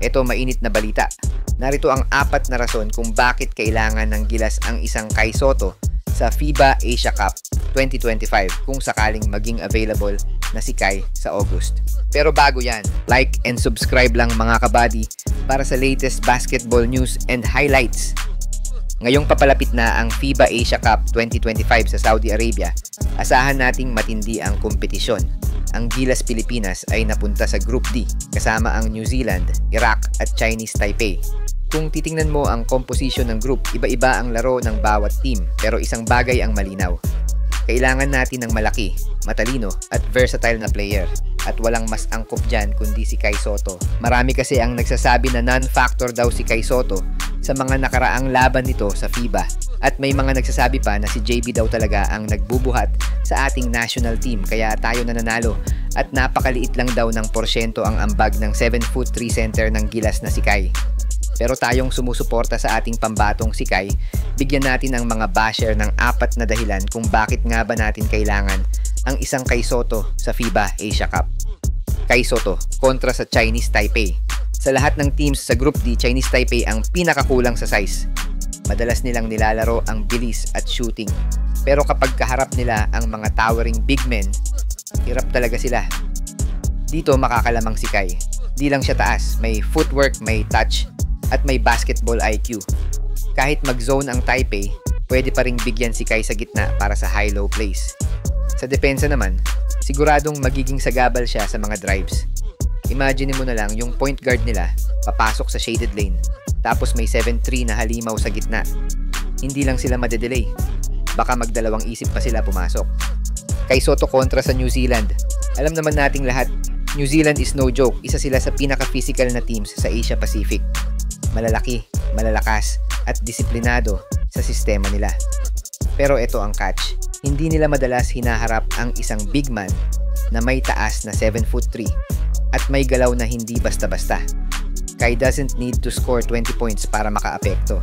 Ito mainit na balita. Narito ang 4 na rason kung bakit kailangan ng Gilas ang isang Kai Sotto sa FIBA Asia Cup 2025 kung sakaling maging available na si Kai sa August. Pero bago yan, like and subscribe lang mga kabady para sa latest basketball news and highlights. Ngayong papalapit na ang FIBA Asia Cup 2025 sa Saudi Arabia, asahan nating matindi ang kompetisyon. Ang Gilas Pilipinas ay napunta sa Group D kasama ang New Zealand, Iraq at Chinese Taipei. Kung titingnan mo ang composition ng group, iba-iba ang laro ng bawat team pero isang bagay ang malinaw. Kailangan natin ng malaki, matalino at versatile na player. At walang mas angkop dyan kundi si Kai Sotto. Marami kasi ang nagsasabi na non-factor daw si Kai Sotto sa mga nakaraang laban nito sa FIBA. At may mga nagsasabi pa na si JB daw talaga ang nagbubuhat sa ating national team kaya tayo nananalo. At napakaliit lang daw ng porsyento ang ambag ng 7'3" center ng Gilas na si Kai. Pero tayong sumusuporta sa ating pambatong si Kai, bigyan natin ang mga basher ng 4 na dahilan kung bakit nga ba natin kailangan ang isang Kai Sotto sa FIBA Asia Cup. Kai Sotto kontra sa Chinese Taipei. Sa lahat ng teams sa Group D, Chinese Taipei ang pinakakulang sa size. Madalas nilang nilalaro ang bilis at shooting. Pero kapag kaharap nila ang mga towering big men, hirap talaga sila. Dito makakalamang si Kai. Di lang siya taas, may footwork, may touch, at may basketball IQ. Kahit mag-zone ang Taipei, pwede pa ring bigyan si Kai sa gitna para sa high-low plays. Sa depensa naman, siguradong magiging sagabal siya sa mga drives. Imagine mo na lang yung point guard nila, papasok sa shaded lane, tapos may 7'3" na halimaw sa gitna. Hindi lang sila madedelay. Baka magdalawang isip pa sila pumasok. Kai Sotto kontra sa New Zealand. Alam naman nating lahat, New Zealand is no joke. Isa sila sa pinaka-physical na teams sa Asia Pacific. Malalaki, malalakas, at disiplinado sa sistema nila. Pero ito ang catch. Hindi nila madalas hinaharap ang isang big man na may taas na 7'3" at may galaw na hindi basta-basta. Kai doesn't need to score 20 points para makaapekto.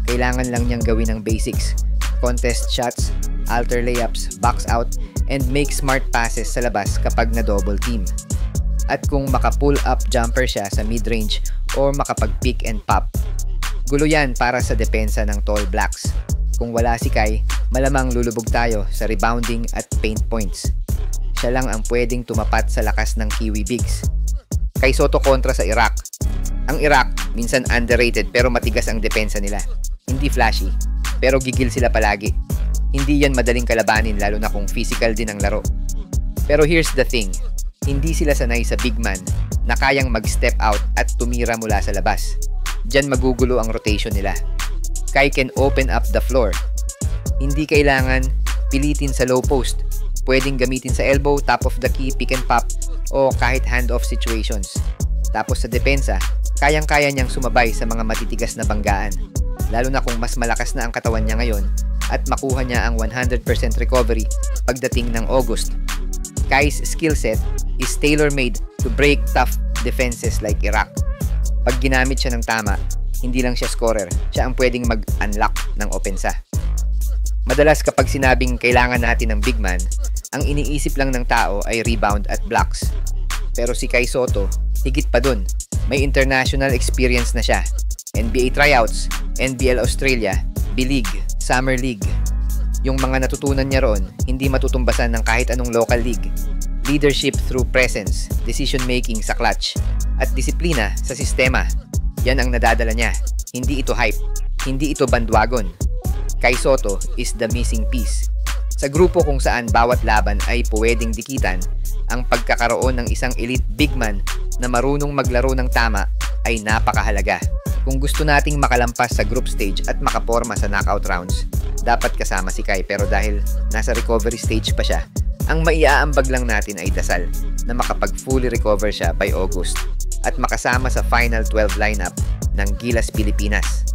Kailangan lang niyang gawin ang basics. Contest shots, alter layups, box out, and make smart passes sa labas kapag na-double team. At kung maka-pull up jumper siya sa mid-range or makapag-pick and pop. Gulo yan para sa depensa ng Tall Blacks. Kung wala si Kai, malamang lulubog tayo sa rebounding at paint points. Siya lang ang pwedeng tumapat sa lakas ng Kiwi Bigs. Kai Sotto kontra sa Iraq. Ang Iraq, minsan underrated pero matigas ang depensa nila. Hindi flashy, pero gigil sila palagi. Hindi yan madaling kalabanin lalo na kung physical din ang laro. Pero here's the thing, hindi sila sanay sa big man na kayang mag-step out at tumira mula sa labas. Diyan magugulo ang rotation nila. Kai can open up the floor. Hindi kailangan pilitin sa low post. Pwedeng gamitin sa elbow, top of the key, pick and pop, o kahit handoff situations. Tapos sa depensa, kayang-kaya niyang sumabay sa mga matitigas na banggaan. Lalo na kung mas malakas na ang katawan niya ngayon at makuha niya ang 100% recovery pagdating ng August. Kai's skill set is tailor-made to break tough defenses like Iraq. Pag ginamit siya ng tama, hindi lang siya scorer, siya ang pwedeng mag-unlock ng opensa. Madalas kapag sinabing kailangan natin ng big man, ang iniisip lang ng tao ay rebound at blocks. Pero si Kai Sotto, higit pa dun. May international experience na siya. NBA tryouts, NBL Australia, B-League, Summer League. Yung mga natutunan niya roon, hindi matutumbasan ng kahit anong local league. Leadership through presence, decision-making sa clutch, at disiplina sa sistema. Yan ang nadadala niya. Hindi ito hype. Hindi ito bandwagon. Kai Sotto is the missing piece. Sa grupo kung saan bawat laban ay pwedeng dikitan, ang pagkakaroon ng isang elite big man na marunong maglaro ng tama ay napakahalaga. Kung gusto nating makalampas sa group stage at makaporma sa knockout rounds, dapat kasama si Kai. Pero dahil nasa recovery stage pa siya, ang maiaambag lang natin ay dasal na makapag-fully recover siya by August at makasama sa final 12 lineup ng Gilas Pilipinas.